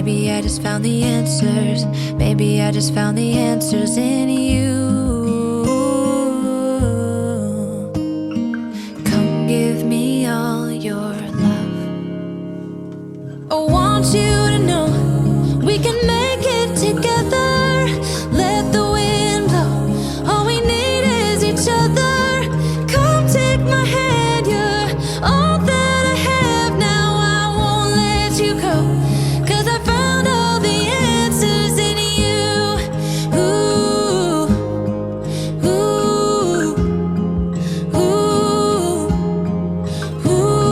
Maybe I just found the answers. Maybe I just found the answers in you. Come give me all your love. I want you to know we can make it together. Let the wind blow. All we need is each other. Come take my hand, you're all that I have now. I won't let you go, 'cause I found all the answers in you. Ooh, ooh, ooh, ooh, ooh, ooh.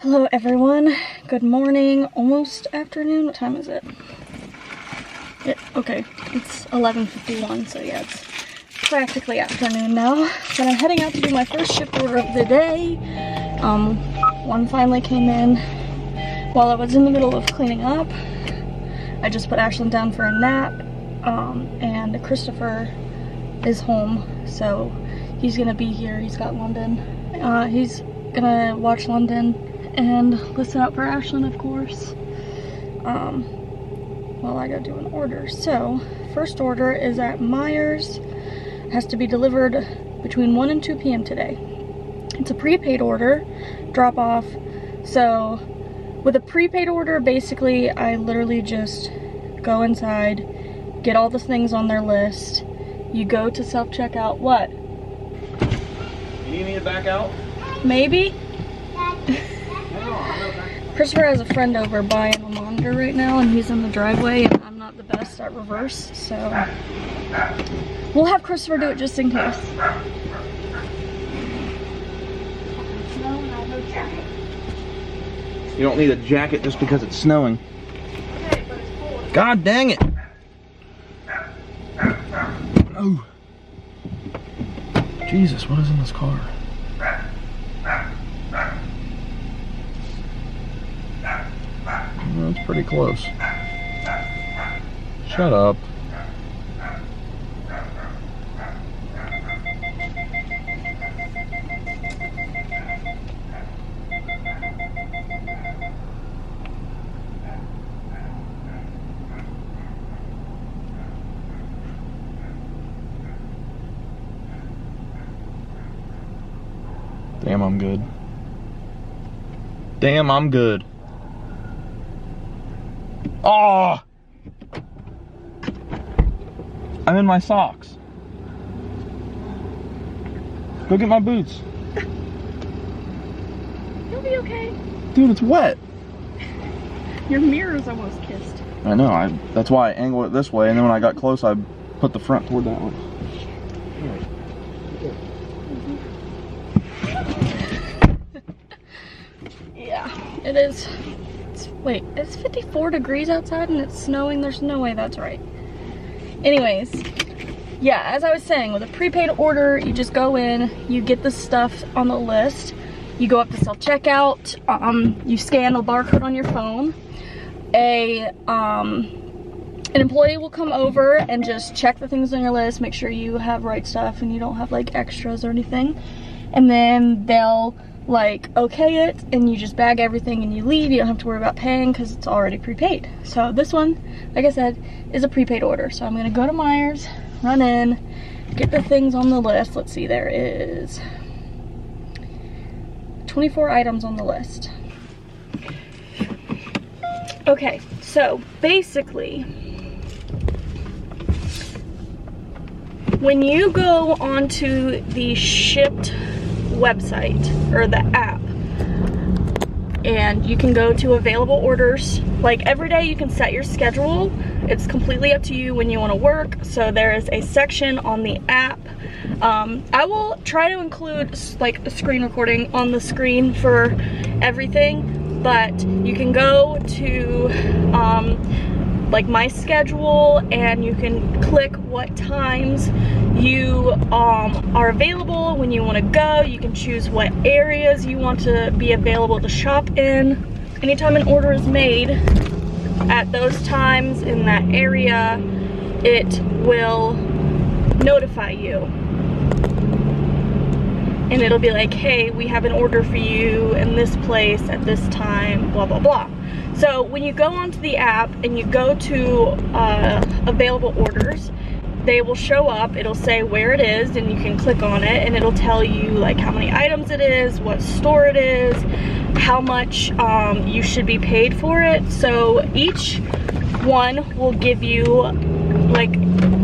Hello everyone, good morning, almost afternoon. What time is it? Okay, it's 11:51, so yeah, it's practically afternoon now. But I'm heading out to do my first shipped order of the day. One finally came in while I was in the middle of cleaning up. I just put Ashlyn down for a nap, and Christopher is home, so he's gonna be here. He's got London. He's gonna watch London and listen out for Ashlyn, of course, while I go do an order. So, first order is at Myers. It has to be delivered between 1 and 2 p.m. today. It's a prepaid order, drop off. So, with a prepaid order, basically, I literally just go inside, get all the things on their list. You go to self-checkout. What? You need me to back out? Maybe? Christopher has a friend over buying a monitor right now, and he's in the driveway, and I'm not the best at reverse, so we'll have Christopher do it just in case. You don't need a jacket just because it's snowing. Okay, but it's cold. God dang it! Oh. Jesus, what is in this car? Well, that's pretty close. Shut up. Damn, I'm good. Damn, I'm good. Oh! I'm in my socks. Go get my boots. You'll be okay. Dude, it's wet. Your mirror's almost kissed. I know, that's why I angle it this way, and then when I got close, I put the front toward that one. Yeah, it is. Wait, it's 54 degrees outside and it's snowing. There's no way that's right. Anyways, yeah, as I was saying, with a prepaid order, you just go in, you get the stuff on the list, you go up to self-checkout, you scan a barcode on your phone, an employee will come over and just check the things on your list, make sure you have right stuff and you don't have like extras or anything, and then they'll like okay it, and you just bag everything and you leave. You don't have to worry about paying because it's already prepaid. So this one, like I said, is a prepaid order. So I'm gonna go to Myers, run in, get the things on the list. Let's see, there is 24 items on the list. Okay, so basically, when you go onto the Shipped website or the app, and you can go to available orders, like every day you can set your schedule. It's completely up to you when you want to work. So there is a section on the app. I will try to include like a screen recording on the screen for everything, but you can go to like my schedule, and you can click what times you are available when you want to go. You can choose what areas you want to be available to shop in. Anytime an order is made, at those times in that area, it will notify you. And it'll be like, hey, we have an order for you in this place at this time, blah, blah, blah. So when you go onto the app and you go to available orders, they will show up, it'll say where it is, and you can click on it, and it'll tell you like how many items it is, what store it is, how much you should be paid for it. So each one will give you like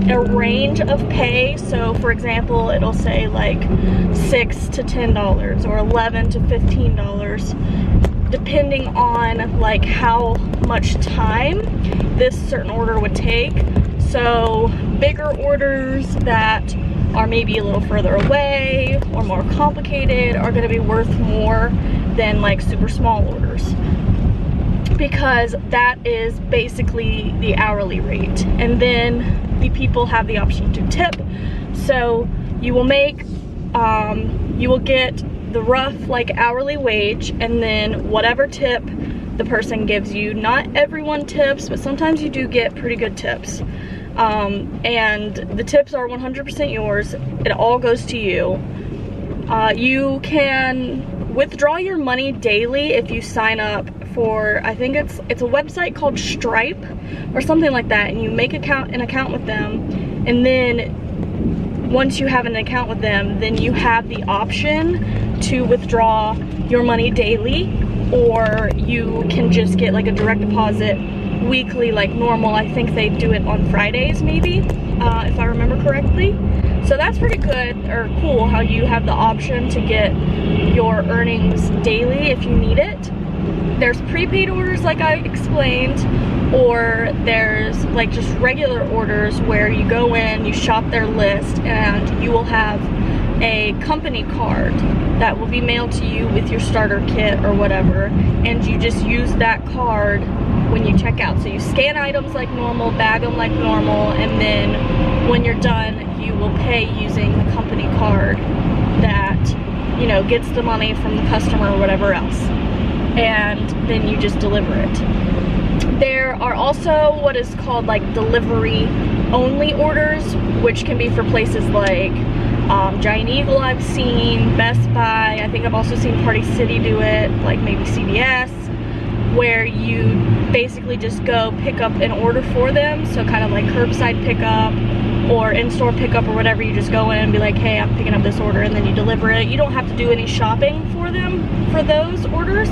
a range of pay. So for example, it'll say like $6 to $10 or $11 to $15, depending on like how much time this certain order would take. So bigger orders that are maybe a little further away or more complicated are going to be worth more than like super small orders, because that is basically the hourly rate. And then the people have the option to tip. So you will make, you will get the rough like hourly wage, and then whatever tip the person gives you. Not everyone tips, but sometimes you do get pretty good tips. And the tips are 100% yours. It all goes to you. You can withdraw your money daily if you sign up for, I think it's a website called Stripe or something like that, and you make an account with them, and then once you have an account with them, then you have the option to withdraw your money daily, or you can just get like a direct deposit weekly like normal. I think they do it on Fridays maybe, if I remember correctly. So that's pretty good, or cool, how you have the option to get your earnings daily if you need it. There's prepaid orders like I explained, or there's like just regular orders where you go in, you shop their list, and you will have a company card that will be mailed to you with your starter kit or whatever, and you just use that card when you check out. So you scan items like normal, bag them like normal, and then when you're done, you will pay using the company card that, you know, gets the money from the customer or whatever else, and then you just deliver it. There are also what is called like delivery only orders, which can be for places like Giant Eagle I've seen, Best Buy, I think I've also seen Party City do it, like maybe CVS, where you basically just go pick up an order for them. So kind of like curbside pickup or in-store pickup or whatever. You just go in and be like, hey, I'm picking up this order, and then you deliver it. You don't have to do any shopping for them for those orders.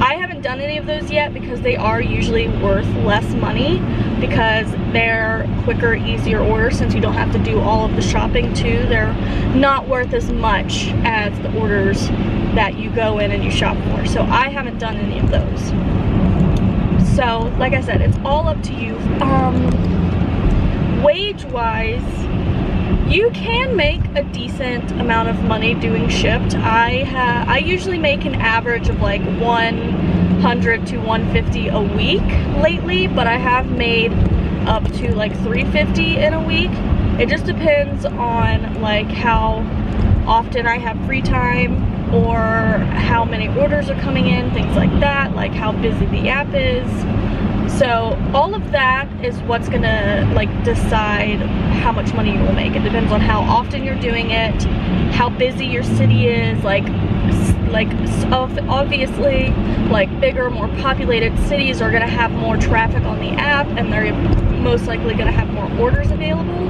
I haven't done any of those yet because they are usually worth less money, because they're quicker, easier orders. Since you don't have to do all of the shopping too, they're not worth as much as the orders that you go in and you shop for. So I haven't done any of those. So like I said, it's all up to you. Wage-wise, you can make a decent amount of money doing Shipt. I usually make an average of like 100 to 150 a week lately, but I have made up to like 350 in a week. It just depends on like how often I have free time, or how many orders are coming in, things like that, like how busy the app is. So all of that is what's gonna like decide how much money you will make. It depends on how often you're doing it, how busy your city is. Like obviously, like bigger, more populated cities are gonna have more traffic on the app, and they're most likely gonna have more orders available.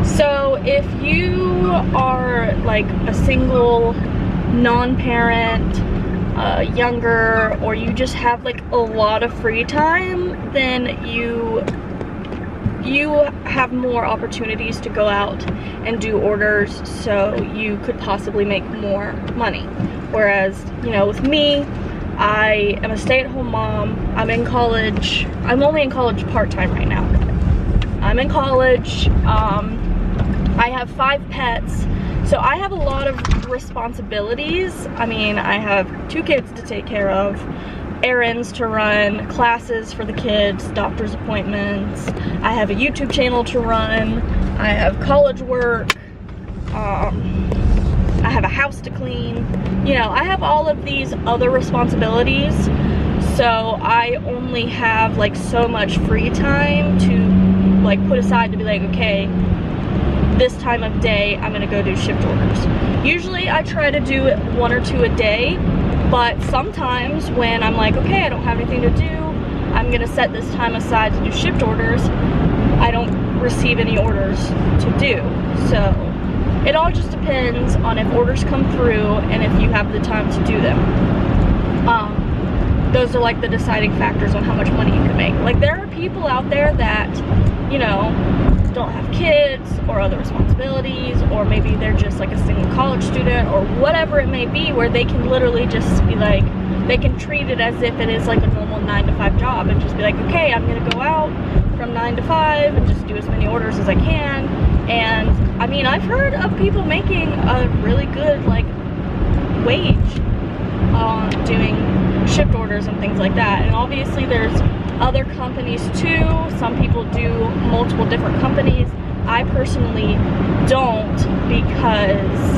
So if you are like a single non-parent, younger, or you just have like a lot of free time, then you have more opportunities to go out and do orders, so you could possibly make more money. Whereas, you know, with me, I am a stay-at-home mom. I'm in college. I'm only in college part-time right now. I'm in college. I have 5 pets. So I have a lot of responsibilities. I mean, I have 2 kids to take care of, errands to run, classes for the kids, doctor's appointments. I have a YouTube channel to run. I have college work. I have a house to clean. You know, I have all of these other responsibilities. So I only have like so much free time to like put aside to be like, okay, this time of day I'm gonna go do shipped orders. Usually I try to do 1 or 2 a day, but sometimes when I'm like, okay, I don't have anything to do, I'm gonna set this time aside to do shipped orders, I don't receive any orders to do. So it all just depends on if orders come through and if you have the time to do them. Those are like the deciding factors on how much money you can make. Like, there are people out there that, you know, don't have kids or other responsibilities, or maybe they're just like a single college student or whatever it may be, where they can literally just be like, they can treat it as if it is like a normal 9-to-5 job and just be like, okay, I'm gonna go out from 9 to 5 and just do as many orders as I can. And I mean, I've heard of people making a really good like wage doing shipped orders and things like that. And obviously there's other companies too. Some people do multiple different companies. I personally don't, because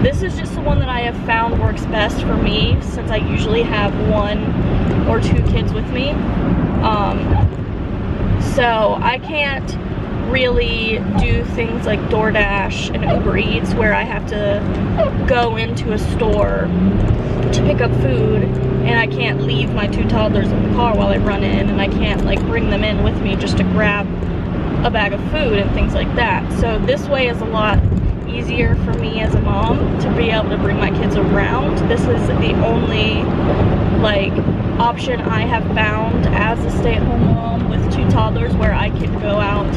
this is just the one that I have found works best for me, since I usually have 1 or 2 kids with me. So I can't really do things like DoorDash and Uber Eats, where I have to go into a store to pick up food and I can't leave my 2 toddlers in the car while I run in, and I can't like bring them in with me just to grab a bag of food and things like that. So this way is a lot easier for me as a mom to be able to bring my kids around. This is the only like option I have found as a stay-at-home mom with 2 toddlers where I can go out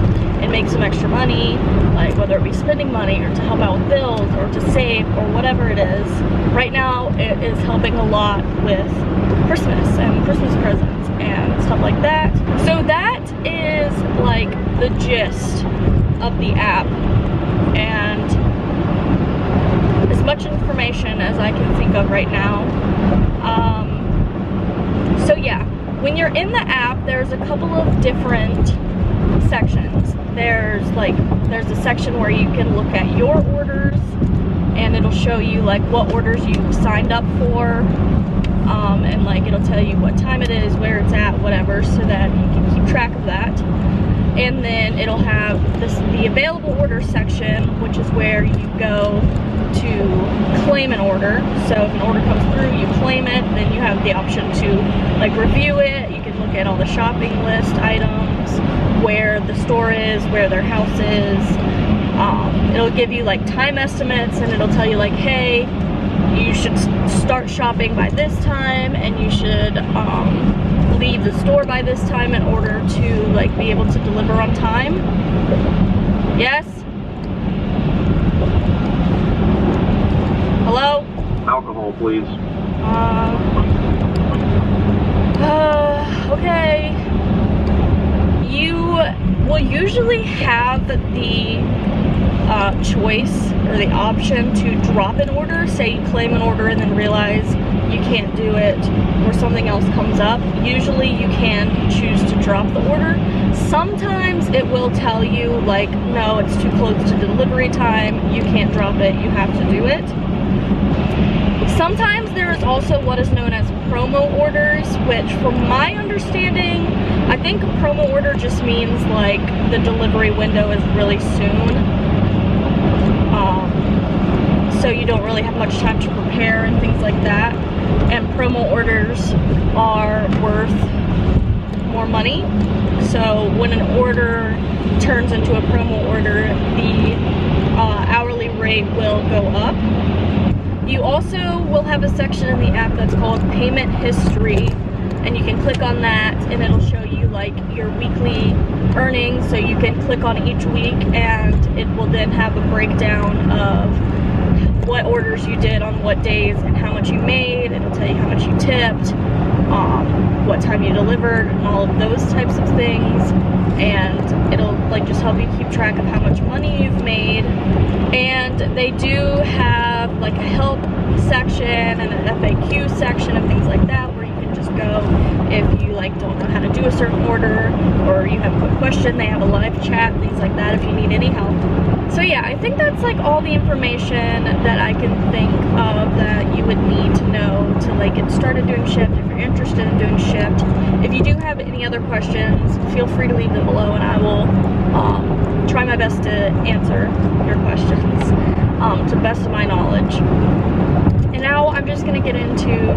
and make some extra money, like whether it be spending money or to help out with bills or to save or whatever it is. Right now it is helping a lot with Christmas and Christmas presents and stuff like that. So that is like the gist of the app, and as much information as I can think of right now. So yeah, when you're in the app, there's a couple of different sections. There's a section where you can look at your orders, and it'll show you like what orders you signed up for, and like it'll tell you what time it is, where it's at, whatever, so that you can keep track of that. And then it'll have the available order section, which is where you go to claim an order. So if an order comes through, you claim it, then you have the option to like review it. You can look at all the shopping list items, where the store is, where their house is. It'll give you like time estimates, and it'll tell you like, hey, you should start shopping by this time, and you should leave the store by this time in order to like be able to deliver on time. Yes? Hello? Alcohol, please. Okay. You will usually have the choice or the option to drop an order. Say you claim an order and then realize you can't do it, or something else comes up. Usually you can choose to drop the order. Sometimes it will tell you like, no, it's too close to delivery time, you can't drop it, you have to do it. Sometimes there is also what is known as promo orders, which from my understanding, I think a promo order just means like the delivery window is really soon. So you don't really have much time to prepare and things like that. And promo orders are worth more money. So when an order turns into a promo order, the hourly rate will go up. You also will have a section in the app that's called payment history, and you can click on that and it'll show you like your weekly earnings. So you can click on each week and it will then have a breakdown of what orders you did on what days and how much you made. It'll tell you how much you tipped, what time you delivered, and all of those types of things. And it'll like just help you keep track of how much money you've made. And they do have like a help section and an FAQ section and things like that, where you can just go if you like don't know how to do a certain order, or you have a quick question. They have a live chat, things like that, if you need any help. So yeah, I think that's like all the information that I can think of that you would need to know to like get started doing Shipt if you're interested in doing Shipt. If you do have any other questions, feel free to leave them below and I will try my best to answer your questions to the best of my knowledge. And now I'm just going to get into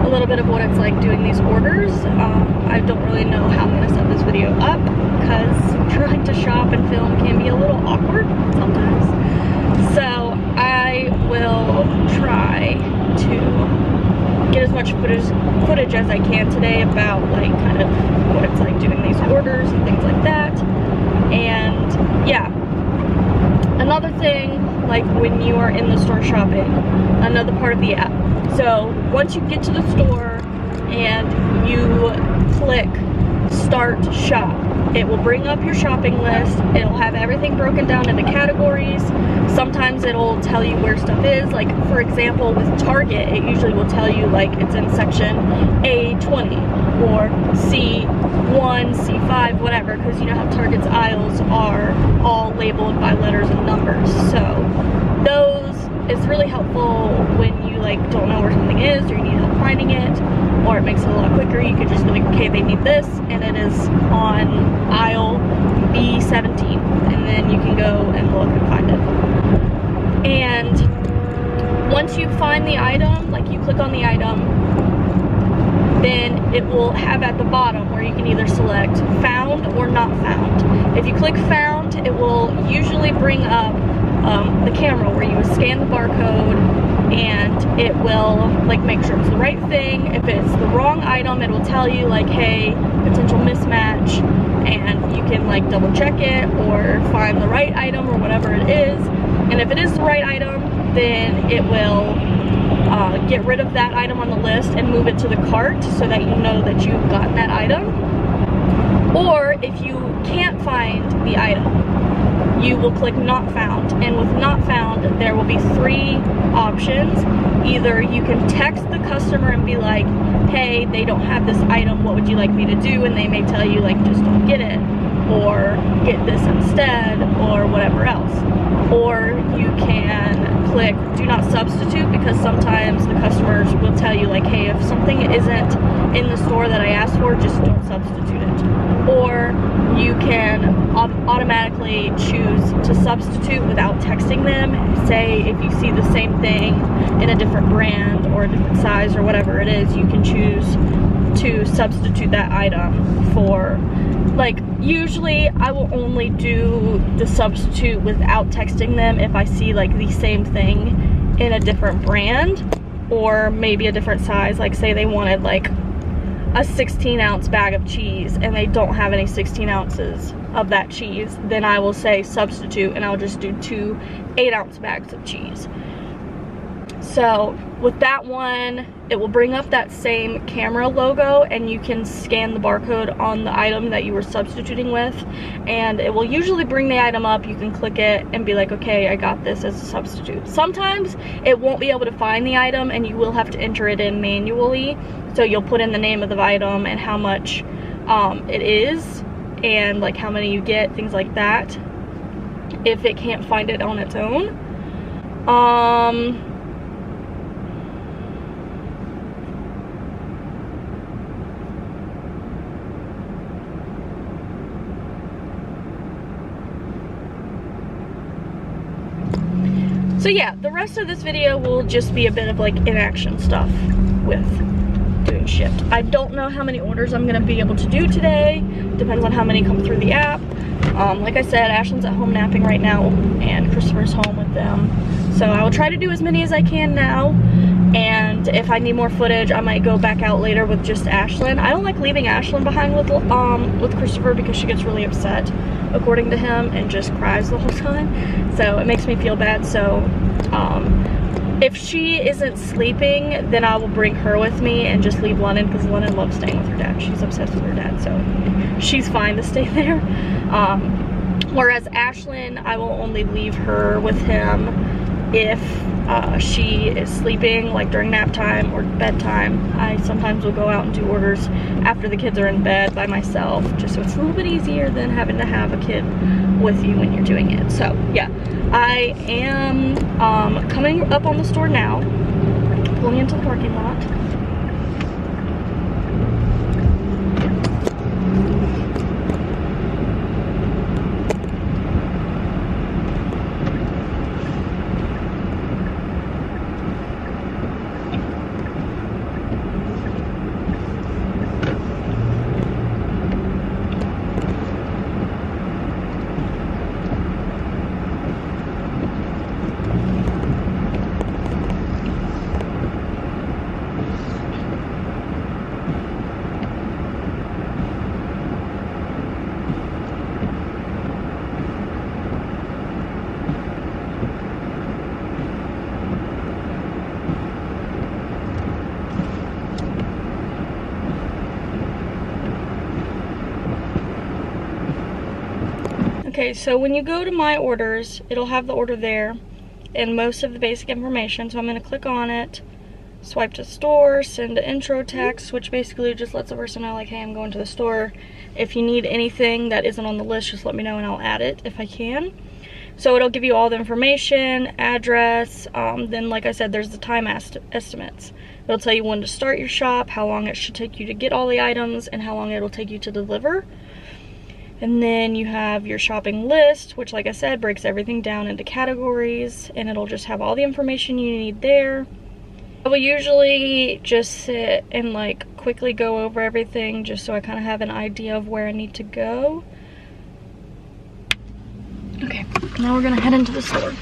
a little bit of what it's like doing these orders. I don't really know how I'm going to set this video up because trying to shop and film can be a little awkward sometimes. So I will try to get as much footage as I can today about like kind of what it's like doing these orders and things like that. And yeah, another thing, like when you are in the store shopping, another part of the app. So once you get to the store and you click start shop, it will bring up your shopping list. It'll have everything broken down into categories. Sometimes it'll tell you where stuff is. Like for example, with Target, it usually will tell you like it's in section A20 or C1, C5, whatever, because you know how Target's aisles are all labeled by letters and numbers. So those is really helpful when you like don't know where something is or you need help finding it, or it makes it a lot quicker. You could just be like, okay, they need this and it is on aisle B17, and then you can go and look and find it. And once you find the item, like you click on the item, then it will have at the bottom where you can either select found or not found. If you click found, it will usually bring up the camera where you scan the barcode, and it will like make sure it's the right thing. If it's the wrong item, it will tell you like, hey, potential mismatch, and you can like double check it or find the right item or whatever it is. And if it is the right item, then it will get rid of that item on the list and move it to the cart so that you know that you've gotten that item. Or if you can't find the item, you will click not found, and with not found there will be 3 options. Either you can text the customer and be like, hey, they don't have this item, what would you like me to do? And they may tell you like, just don't get it, or get this instead, or whatever else. Or you can click do not substitute, because sometimes the customers will tell you like, hey, if something isn't in the store that I asked for, just don't substitute it. Or you can automatically choose to substitute without texting them. Say if you see the same thing in a different brand or a different size or whatever it is, you can choose to substitute that item for, like, usually I will only do the substitute without texting them if I see like the same thing in a different brand or maybe a different size. Like say they wanted like a 16-ounce bag of cheese and they don't have any 16 ounces of that cheese, then I will say substitute and I'll just do 2 8-ounce bags of cheese. So with that one, it will bring up that same camera logo and you can scan the barcode on the item that you were substituting with, and it will usually bring the item up. You can click it and be like, okay, I got this as a substitute. Sometimes it won't be able to find the item and you will have to enter it in manually. So you'll put in the name of the item and how much it is and like how many you get, things like that, if it can't find it on its own. So yeah, the rest of this video will just be a bit of like in-action stuff with doing Shipt. I don't know how many orders I'm gonna be able to do today. Depends on how many come through the app. Like I said, Ashlyn's at home napping right now and Christopher's home with them. So I will try to do as many as I can now. And if I need more footage, I might go back out later with just Ashlyn. I don't like leaving Ashlyn behind with Christopher because she gets really upset, according to him, and just cries the whole time. So it makes me feel bad. So if she isn't sleeping, then I will bring her with me and just leave Lennon, because Lennon loves staying with her dad. She's obsessed with her dad, so she's fine to stay there. Whereas Ashlyn, I will only leave her with him if she is sleeping, like during nap time or bedtime. I sometimes will go out and do orders after the kids are in bed by myself, just so it's a little bit easier than having to have a kid with you when you're doing it. So yeah, I am coming up on the store now, pulling into the parking lot. Okay, so when you go to my orders, it'll have the order there and most of the basic information. So I'm gonna click on it, swipe to store, send an intro text, which basically just lets the person know like, hey, I'm going to the store. If you need anything that isn't on the list, just let me know and I'll add it if I can. So it'll give you all the information, address, then like I said, there's the time estimates. It'll tell you when to start your shop, how long it should take you to get all the items, and how long it'll take you to deliver. And then you have your shopping list, which like I said, breaks everything down into categories, and it'll just have all the information you need there. I will usually just sit and like quickly go over everything just so I kind of have an idea of where I need to go. Okay, now we're gonna head into the store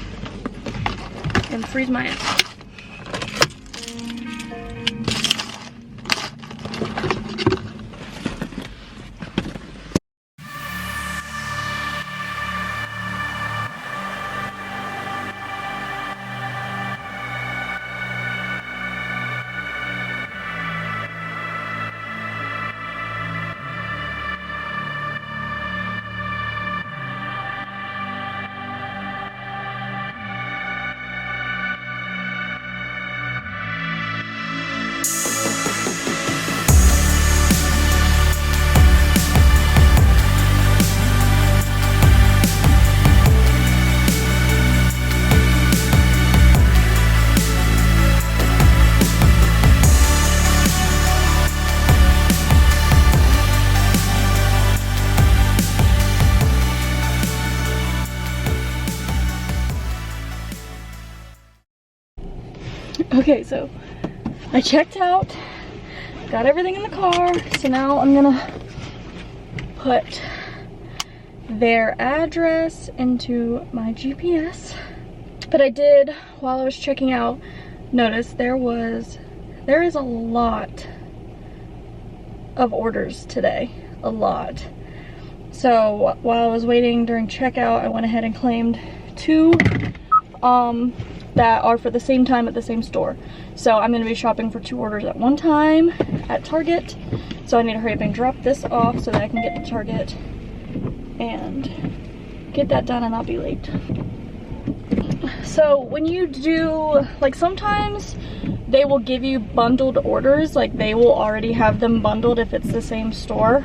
and freeze my ass. Okay, so I checked out, got everything in the car, so now I'm gonna put their address into my GPS. But I did, while I was checking out, notice there is a lot of orders today, a lot. So while I was waiting during checkout, I went ahead and claimed 2 that are for the same time at the same store. So I'm gonna be shopping for 2 orders at one time at Target. So I need to hurry up and drop this off so that I can get to Target and get that done and not be late. So when you do, like sometimes they will give you bundled orders, like they will already have them bundled if it's the same store,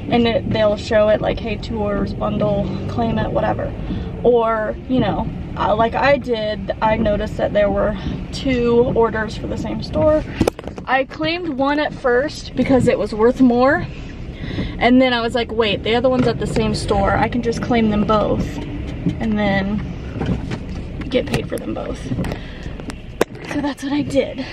and they'll show it like, hey, 2 orders bundle, claim it, whatever. Or, you know, like I did, I noticed that there were 2 orders for the same store. I claimed one at first because it was worth more, and then I was like, wait, the other one's at the same store, I can just claim them both and then get paid for them both. So that's what I did.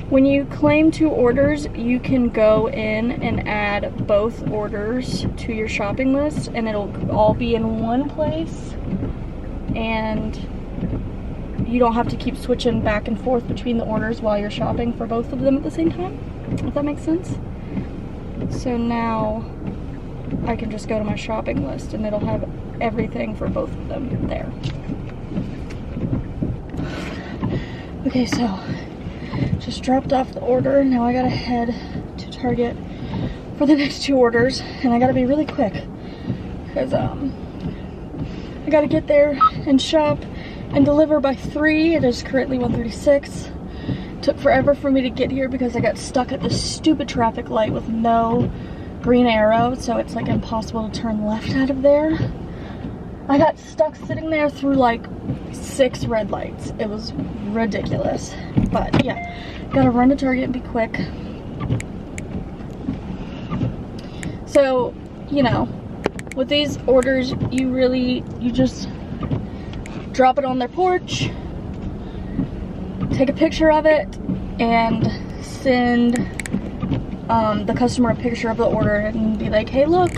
When you claim 2 orders, you can go in and add both orders to your shopping list, and it'll all be in one place, and you don't have to keep switching back and forth between the orders while you're shopping for both of them at the same time, if that makes sense. So now I can just go to my shopping list and it'll have everything for both of them there. Okay, so just dropped off the order. Now I gotta head to Target for the next 2 orders, and I gotta be really quick because I gotta get there and shop and deliver by 3. It is currently 1:36. Took forever for me to get here because I got stuck at this stupid traffic light with no green arrow, so it's like impossible to turn left out of there. I got stuck sitting there through like 6 red lights. It was ridiculous. But yeah, gotta run to Target and be quick. So, you know, with these orders, you just drop it on their porch, take a picture of it, and send the customer a picture of the order and be like, hey, look,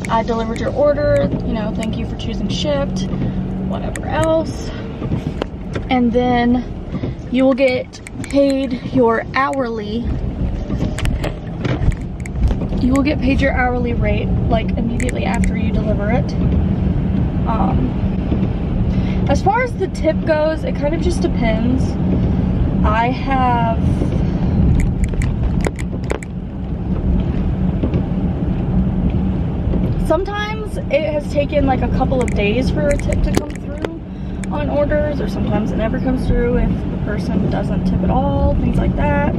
I delivered your order, you know, thank you for choosing Shipt, whatever else. And then you will get paid your hourly. You will get paid your hourly rate like immediately after you deliver it. As far as the tip goes, it kind of just depends. I have Sometimes it has taken like a couple of days for a tip to come through on orders, or sometimes it never comes through if the person doesn't tip at all, things like that.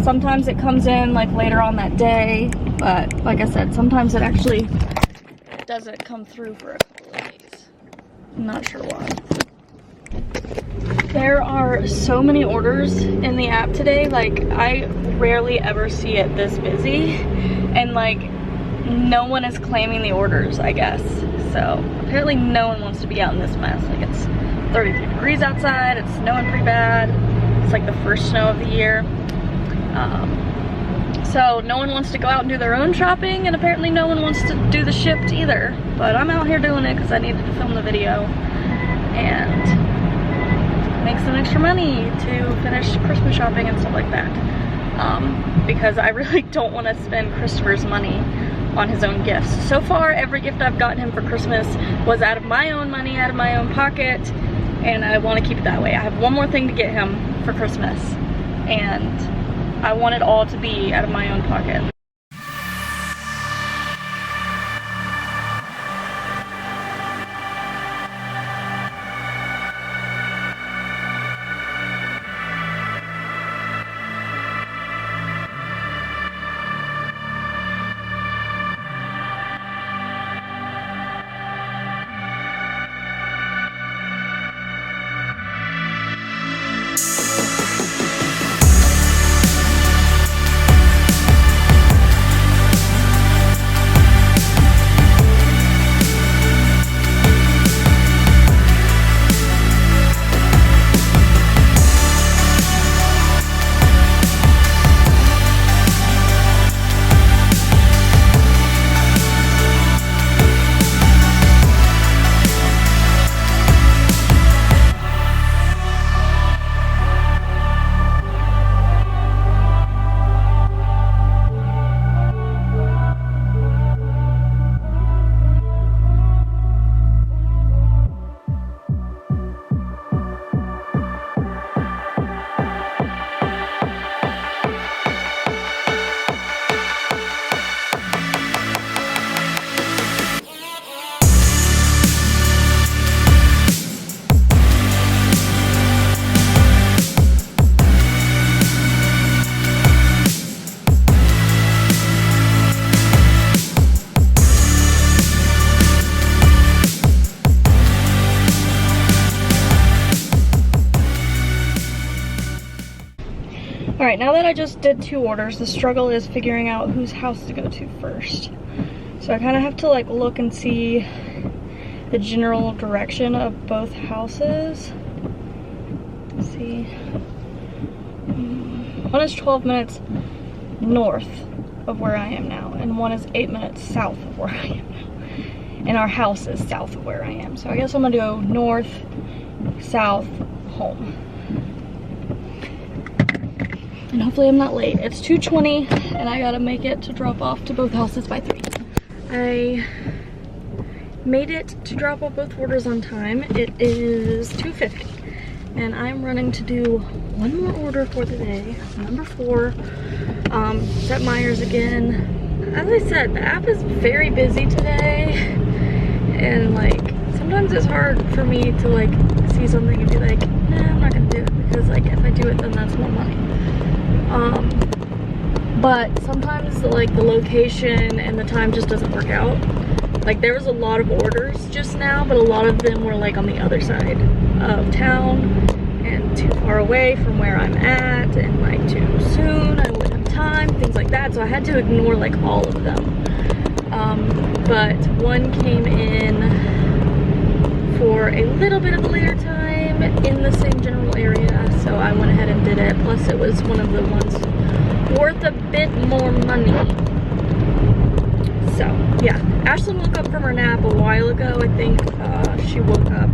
Sometimes it comes in like later on that day, but like I said, sometimes it actually doesn't come through for a couple of days. I'm not sure why. There are so many orders in the app today. Like, I rarely ever see it this busy, and like no one is claiming the orders, I guess. So apparently no one wants to be out in this mess. Like, it's 33 degrees outside, it's snowing pretty bad. It's like the first snow of the year. So no one wants to go out and do their own shopping, and apparently no one wants to do the Shipt either. But I'm out here doing it because I needed to film the video and make some extra money to finish Christmas shopping and stuff like that. Because I really don't want to spend Christopher's money on his own gifts. So far, every gift I've gotten him for Christmas was out of my own money, out of my own pocket, and I want to keep it that way. I have one more thing to get him for Christmas, and I want it all to be out of my own pocket. Alright, now that I just did 2 orders, the struggle is figuring out whose house to go to first. So I kind of have to like look and see the general direction of both houses. Let's see. One is 12 minutes north of where I am now, and one is 8 minutes south of where I am now. And our house is south of where I am. So I guess I'm gonna go north, south, home. And hopefully I'm not late. It's 2:20 and I gotta make it to drop off to both houses by 3. I made it to drop off both orders on time. It is 2:50 and I'm running to do one more order for the day, number 4. It's at Myers again. As I said, the app is very busy today, and like sometimes it's hard for me to like see something and be like, nah, I'm not gonna do it, because like if I do it then that's more money. But sometimes like the location and the time just doesn't work out. Like there was a lot of orders just now, but a lot of them were like on the other side of town and too far away from where I'm at, and like too soon, I wouldn't have time, things like that. So I had to ignore like all of them. But one came in for a little bit of a later time in the same general area, so I went ahead and did it. Plus it was one of the ones worth a bit more money. So yeah, Ashlyn woke up from her nap a while ago. I think she woke up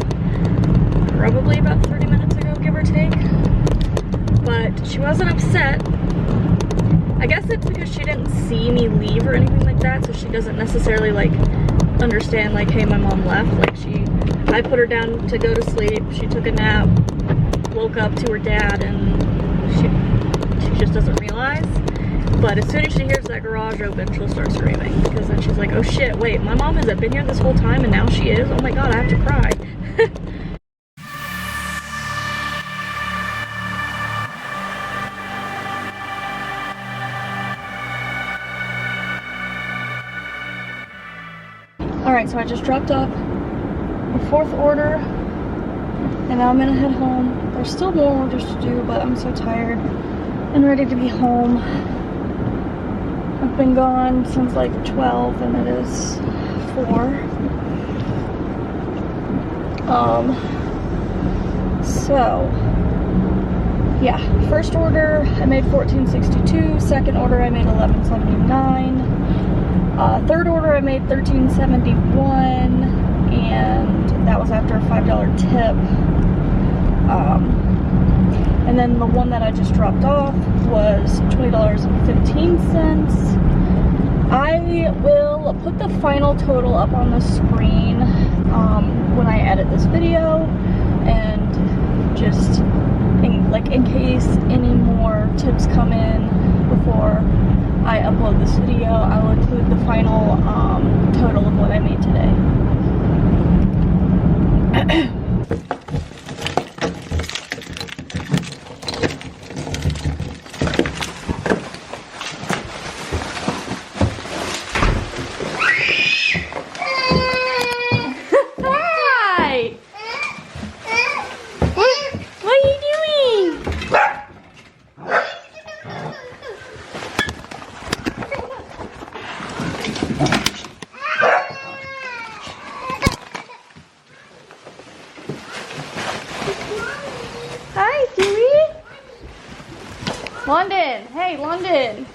probably about 30 minutes ago, give or take. But she wasn't upset. I guess it's because she didn't see me leave or anything like that, so she doesn't necessarily like understand like, hey, my mom left. Like I put her down to go to sleep, she took a nap, woke up to her dad, and just doesn't realize. But as soon as she hears that garage open, she'll start screaming. Because then she's like, oh shit, wait, my mom hasn't been here this whole time and now she is? Oh my god, I have to cry. Alright, so I just dropped off the 4th order and now I'm gonna head home. There's still more orders to do, but I'm so tired and ready to be home. I've been gone since like 12 and it is 4. So yeah, first order I made $14.62, second order I made $11.79, third order I made $13.71, and that was after a $5 tip. And then the one that I just dropped off was $20.15. I will put the final total up on the screen when I edit this video, and just in case any more tips come in before I upload this video, I will include the final total of what I made today. Hi, Stewie. London. Hey, London.